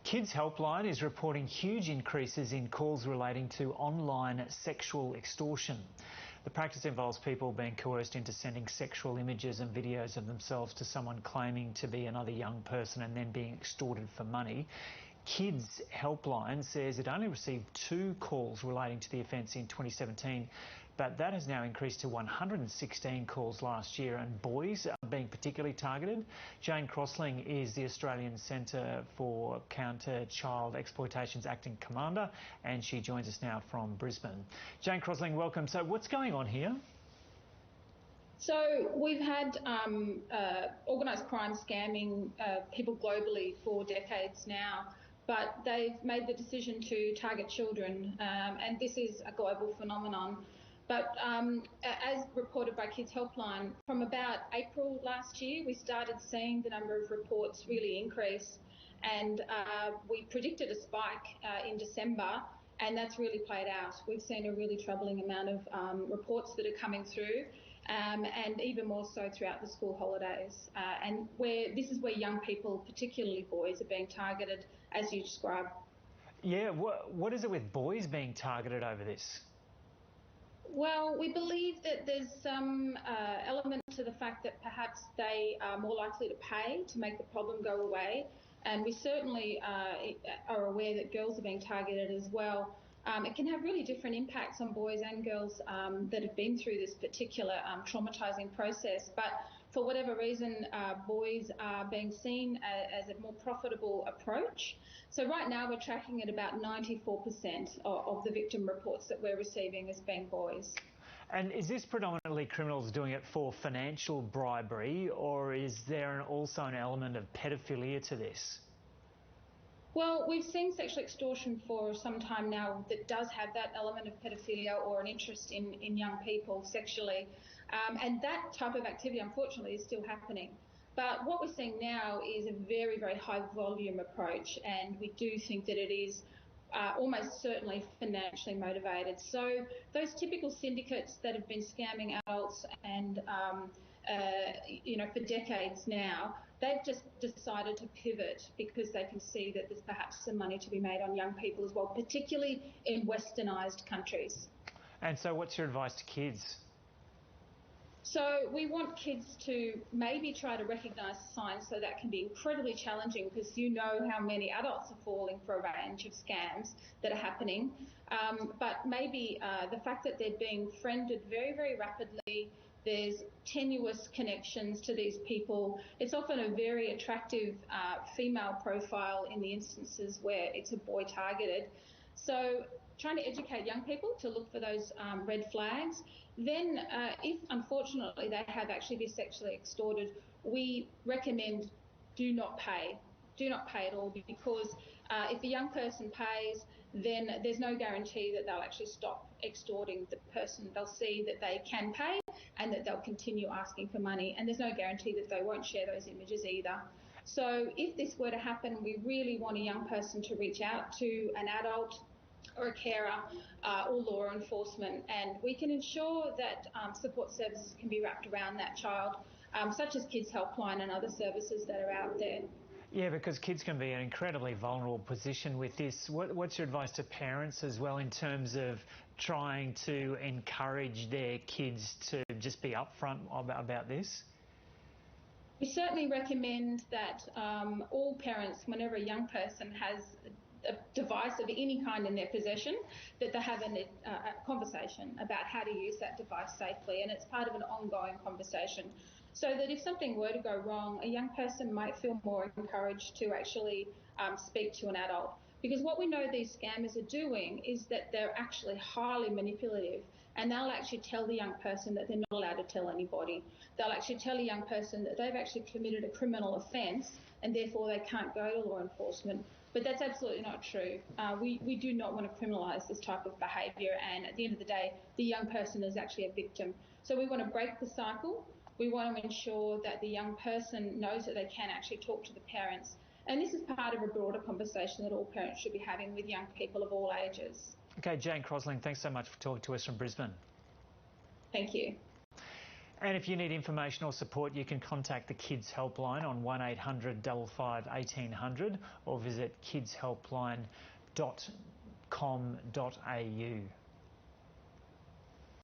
Kids Helpline is reporting huge increases in calls relating to online sexual extortion. The practice involves people being coerced into sending sexual images and videos of themselves to someone claiming to be another young person and then being extorted for money. Kids Helpline says it only received 2 calls relating to the offence in 2017, but that has now increased to 116 calls last year, and boys are being particularly targeted. Jayne Crossling is the Australian Centre for Counter Child Exploitation's acting commander, and she joins us now from Brisbane. Jayne Crossling, welcome. So what's going on here? So we've had organised crime scamming people globally for decades now, but they've made the decision to target children, and this is a global phenomenon. But as reported by Kids Helpline, from about April last year, we started seeing the number of reports really increase, and we predicted a spike in December, and that's really played out. We've seen a really troubling amount of reports that are coming through, and even more so throughout the school holidays. And this is where young people, particularly boys, are being targeted, as you described. Yeah, what is it with boys being targeted over this? Well, we believe that there's some element to the fact that perhaps they are more likely to pay to make the problem go away. And we certainly are aware that girls are being targeted as well. It can have really different impacts on boys and girls that have been through this particular traumatising process. But for whatever reason, boys are being seen as a more profitable approach. So right now we're tracking at about 94% of the victim reports that we're receiving as being boys. And is this predominantly criminals doing it for financial bribery, or is there also an element of pedophilia to this? Well, we've seen sexual extortion for some time now that does have that element of pedophilia or an interest in young people sexually. And that type of activity, unfortunately, is still happening. But what we're seeing now is a very, very high volume approach, and we do think that it is almost certainly financially motivated. So those typical syndicates that have been scamming adults and, for decades now, they've just decided to pivot because they can see that there's perhaps some money to be made on young people as well, particularly in westernised countries. And so what's your advice to kids? So we want kids to maybe try to recognise signs, so that can be incredibly challenging because you know how many adults are falling for a range of scams that are happening. But maybe the fact that they're being friended very, very rapidly, there's tenuous connections to these people. It's often a very attractive female profile in the instances where it's a boy targeted. So trying to educate young people to look for those red flags. Then if, unfortunately, they have actually been sexually extorted, we recommend do not pay. Do not pay at all, because if a young person pays, then there's no guarantee that they'll actually stop extorting the person. They'll see that they can pay and that they'll continue asking for money, and there's no guarantee that they won't share those images either. So if this were to happen, we really want a young person to reach out to an adult or a carer or law enforcement, and we can ensure that support services can be wrapped around that child, such as Kids Helpline and other services that are out there. Yeah, because kids can be in an incredibly vulnerable position with this. What's your advice to parents as well in terms of trying to encourage their kids to just be upfront about this? We certainly recommend that all parents, whenever a young person has a device of any kind in their possession, that they have a conversation about how to use that device safely, and it's part of an ongoing conversation, so that if something were to go wrong, a young person might feel more encouraged to actually speak to an adult. Because what we know these scammers are doing is that they're actually highly manipulative, and they'll actually tell the young person that they're not allowed to tell anybody. They'll actually tell a young person that they've actually committed a criminal offence and therefore they can't go to law enforcement. But that's absolutely not true. We do not want to criminalise this type of behaviour, and at the end of the day, the young person is actually a victim. So we want to break the cycle. We want to ensure that the young person knows that they can actually talk to the parents. And this is part of a broader conversation that all parents should be having with young people of all ages. Okay, Jayne Crossling, thanks so much for talking to us from Brisbane. Thank you. And if you need information or support, you can contact the Kids Helpline on 1800 55 1800 or visit kidshelpline.com.au.